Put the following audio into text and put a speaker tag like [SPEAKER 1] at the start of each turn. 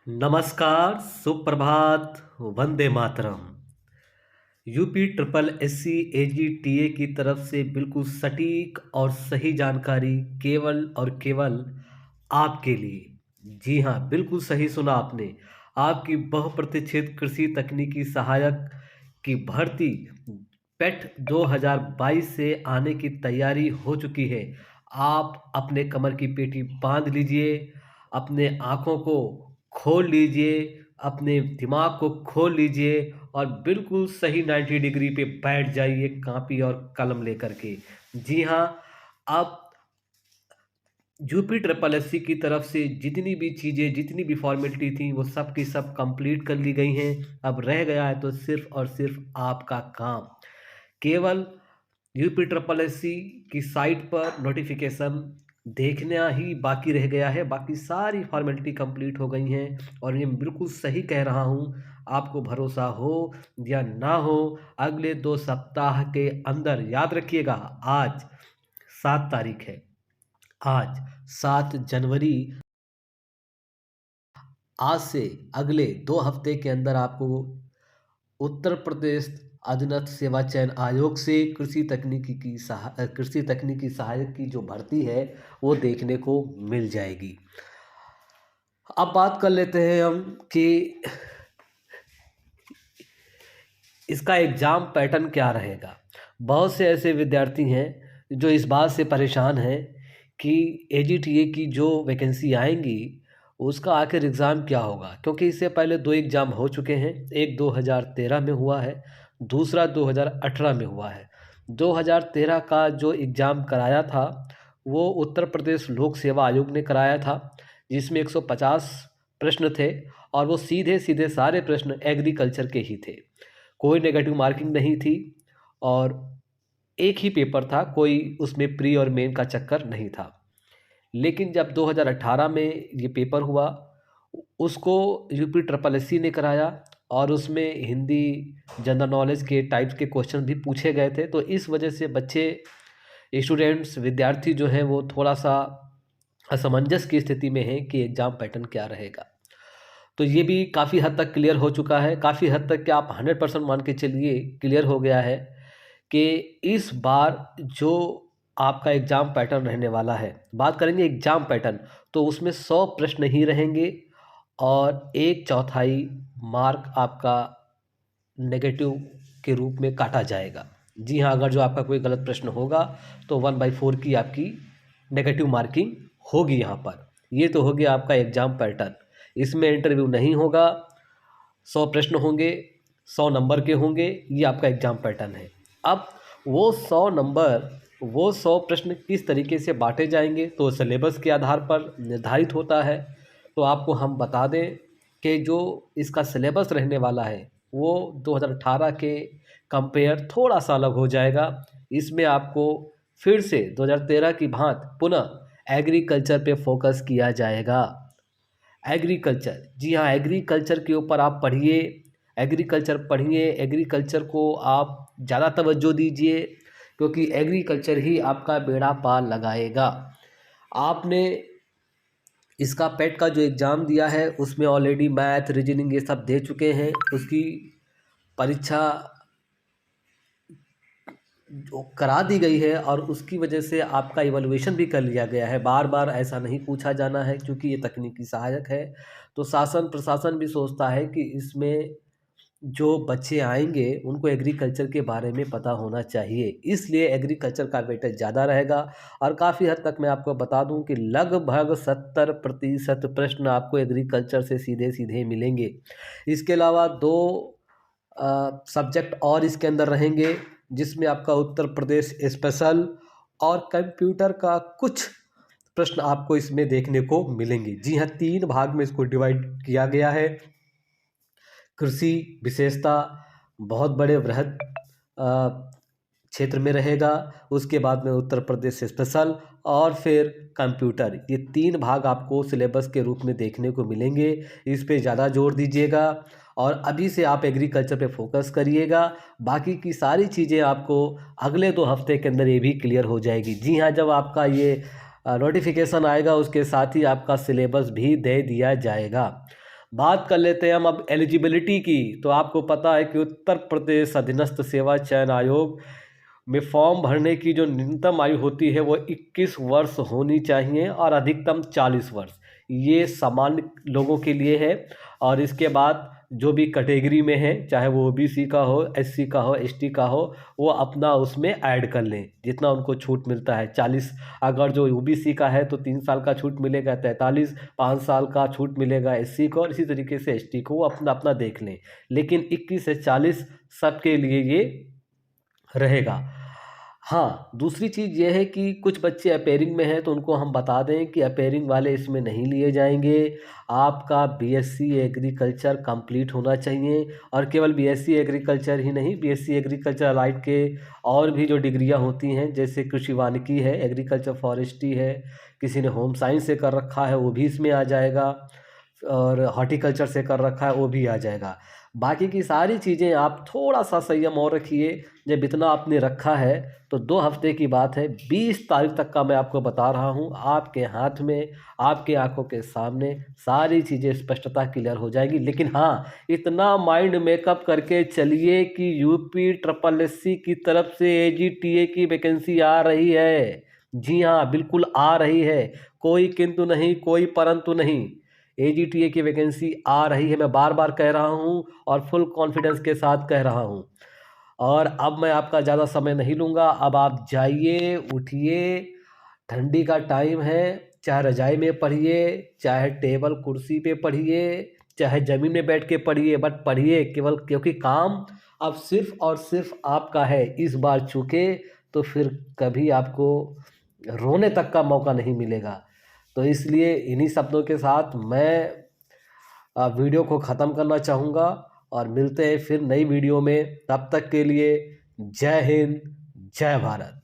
[SPEAKER 1] नमस्कार, सुप्रभात, Vande Mataram. UP triple SC AGTA की तरफ से बिल्कुल सटीक और सही जानकारी केवल और केवल आपके लिए। जी हाँ, बिल्कुल सही सुना आपने। आपकी बहुप्रतीक्षित कृषि तकनीकी सहायक की भर्ती पेट 2022 से आने की तैयारी हो चुकी है। आप अपने कमर की पेटी बांध लीजिए, अपने आँखों को खोल लीजिए, अपने दिमाग को खोल लीजिए और बिल्कुल सही 90 डिग्री पे बैठ जाइए कॉपी और कलम लेकर के। जी हाँ, अब यूपी ट्रिपल एससी की तरफ से जितनी भी चीज़ें, जितनी भी फॉर्मेलिटी थी, वो सब की सब कंप्लीट कर ली गई हैं। अब रह गया है तो सिर्फ़ और सिर्फ़ आपका काम। केवल यूपी ट्रिपल एससी की साइट पर नोटिफिकेशन देखना ही बाकी रह गया है। बाकी सारी फॉर्मेलिटी कंप्लीट हो गई हैं और ये बिल्कुल सही कह रहा हूँ। आपको भरोसा हो या ना हो, अगले 2 सप्ताह के अंदर याद रखिएगा, आज 7 तारीख है। आज 7 जनवरी, आज से अगले 2 हफ्ते के अंदर आपको उत्तर प्रदेश अधीनस्थ सेवा चयन आयोग से कृषि तकनीकी सहायक की जो भर्ती है वो देखने को मिल जाएगी। अब बात कर लेते हैं हम कि इसका एग्ज़ाम पैटर्न क्या रहेगा। बहुत से ऐसे विद्यार्थी हैं जो इस बात से परेशान हैं कि एजीटीए की जो वैकेंसी आएंगी उसका आखिर एग्ज़ाम क्या होगा, क्योंकि इससे पहले 2 एग्ज़ाम हो चुके हैं। एक 2013 में हुआ है, दूसरा 2018 में हुआ है। 2013 का जो एग्ज़ाम कराया था वो उत्तर प्रदेश लोक सेवा आयोग ने कराया था, जिसमें 150 प्रश्न थे और वो सीधे सीधे सारे प्रश्न एग्रीकल्चर के ही थे। कोई नेगेटिव मार्किंग नहीं थी और एक ही पेपर था, कोई उसमें प्री और मेन का चक्कर नहीं था। लेकिन जब 2018 में ये पेपर हुआ, उसको यूपी ट्रिपल एससी ने कराया और उसमें हिंदी जनरल नॉलेज के टाइप्स के क्वेश्चन भी पूछे गए थे। तो इस वजह से बच्चे, स्टूडेंट्स, विद्यार्थी जो हैं वो थोड़ा सा असमंजस की स्थिति में हैं कि एग्ज़ाम पैटर्न क्या रहेगा। तो ये भी काफ़ी हद तक क्लियर हो चुका है, काफ़ी हद तक क्या आप 100% मान के चलिए क्लियर हो गया है कि इस बार जो आपका एग्ज़ाम पैटर्न रहने वाला है, बात करेंगे एग्ज़ाम पैटर्न, तो उसमें 100 प्रश्न ही रहेंगे और 1/4 मार्क आपका नेगेटिव के रूप में काटा जाएगा। जी हाँ, अगर जो आपका कोई गलत प्रश्न होगा तो 1/4 की आपकी नेगेटिव मार्किंग होगी यहाँ पर। ये तो हो गया आपका एग्ज़ाम पैटर्न। इसमें इंटरव्यू नहीं होगा, 100 प्रश्न होंगे, 100 नंबर के होंगे, ये आपका एग्ज़ाम पैटर्न है। अब वो 100 नंबर, वो 100 प्रश्न किस तरीके से बाँटे जाएंगे तो सिलेबस के आधार पर निर्धारित होता है। तो आपको हम बता दें कि जो इसका सिलेबस रहने वाला है वो 2018 के कंपेयर थोड़ा सा अलग हो जाएगा। इसमें आपको फिर से 2013 की भांति पुनः एग्रीकल्चर पे फोकस किया जाएगा। एग्रीकल्चर, जी हाँ, एग्रीकल्चर के ऊपर आप पढ़िए, एग्रीकल्चर को आप ज़्यादा तवज्जो दीजिए, क्योंकि एग्रीकल्चर ही आपका बेड़ा पार लगाएगा। आपने इसका पेट का जो एग्ज़ाम दिया है उसमें ऑलरेडी मैथ, रीजनिंग ये सब दे चुके हैं। उसकी परीक्षा जो करा दी गई है और उसकी वजह से आपका इवैल्यूएशन भी कर लिया गया है। बार बार ऐसा नहीं पूछा जाना है, क्योंकि ये तकनीकी सहायक है। तो शासन प्रशासन भी सोचता है कि इसमें जो बच्चे आएंगे उनको एग्रीकल्चर के बारे में पता होना चाहिए, इसलिए एग्रीकल्चर का वेटेज ज़्यादा रहेगा। और काफ़ी हद तक मैं आपको बता दूं कि लगभग 70% प्रश्न आपको एग्रीकल्चर से सीधे सीधे मिलेंगे। इसके अलावा 2 सब्जेक्ट और इसके अंदर रहेंगे, जिसमें आपका उत्तर प्रदेश स्पेशल और कंप्यूटर का कुछ प्रश्न आपको इसमें देखने को मिलेंगे। जी हाँ, 3 भाग में इसको डिवाइड किया गया है। कृषि विशेषता बहुत बड़े वृहद क्षेत्र में रहेगा, उसके बाद में उत्तर प्रदेश स्पेशल और फिर कंप्यूटर, ये 3 भाग आपको सिलेबस के रूप में देखने को मिलेंगे। इस पे ज़्यादा जोर दीजिएगा और अभी से आप एग्रीकल्चर पे फोकस करिएगा। बाकी की सारी चीज़ें आपको अगले 2 हफ्ते के अंदर ये भी क्लियर हो जाएगी। जी हाँ, जब आपका ये नोटिफिकेशन आएगा उसके साथ ही आपका सिलेबस भी दे दिया जाएगा। बात कर लेते हैं हम अब एलिजिबिलिटी की। तो आपको पता है कि उत्तर प्रदेश अधीनस्थ सेवा चयन आयोग में फॉर्म भरने की जो न्यूनतम आयु होती है वो 21 वर्ष होनी चाहिए और अधिकतम 40 वर्ष। ये सामान्य लोगों के लिए है। और इसके बाद जो भी कैटेगरी में है, चाहे वो ओबीसी का हो, एससी का हो, एसटी का हो, वो अपना उसमें ऐड कर लें जितना उनको छूट मिलता है। 40, अगर जो ओबीसी का है तो 3 साल का छूट मिलेगा, 43 5 साल का छूट मिलेगा एससी को, और इसी तरीके से एसटी को वो अपना अपना देख लें। लेकिन 21 से 40 सबके लिए ये रहेगा। हाँ, दूसरी चीज़ ये है कि कुछ बच्चे अपेयरिंग में हैं तो उनको हम बता दें कि अपेयरिंग वाले इसमें नहीं लिए जाएंगे। आपका बीएससी एग्रीकल्चर कंप्लीट होना चाहिए, और केवल बीएससी एग्रीकल्चर ही नहीं, बीएससी एग्रीकल्चर अलाइड के और भी जो डिग्रियां होती हैं, जैसे कृषि वानिकी है, एग्रीकल्चर फॉरेस्ट्री है, किसी ने होम साइंस से कर रखा है वो भी इसमें आ जाएगा, और हॉर्टिकल्चर से कर रखा है वो भी आ जाएगा। बाकी की सारी चीज़ें आप थोड़ा सा संयम और रखिए। जब इतना आपने रखा है तो 2 हफ्ते की बात है, 20 तारीख तक का मैं आपको बता रहा हूँ, आपके हाथ में, आपके आंखों के सामने सारी चीज़ें स्पष्टता क्लियर हो जाएगी। लेकिन हाँ, इतना माइंड मेकअप करके चलिए कि यूपी ट्रिपल एससी की तरफ से एजीटीए की वैकेंसी आ रही है। जी हाँ, बिल्कुल आ रही है, कोई किंतु नहीं, कोई परंतु नहीं। एजीटीए की वैकेंसी आ रही है, मैं बार बार कह रहा हूँ और फुल कॉन्फिडेंस के साथ कह रहा हूँ। और अब मैं आपका ज़्यादा समय नहीं लूँगा, अब आप जाइए, उठिए, ठंडी का टाइम है, चाहे रजाई में पढ़िए, चाहे टेबल कुर्सी पे पढ़िए, चाहे ज़मीन में बैठ के पढ़िए, बट पढ़िए केवल, क्योंकि काम अब सिर्फ और सिर्फ आपका है। इस बार चूके तो फिर कभी आपको रोने तक का मौका नहीं मिलेगा। तो इसलिए इन्हीं शब्दों के साथ मैं वीडियो को ख़त्म करना चाहूँगा, और मिलते हैं फिर नई वीडियो में। तब तक के लिए जय हिंद, जय भारत।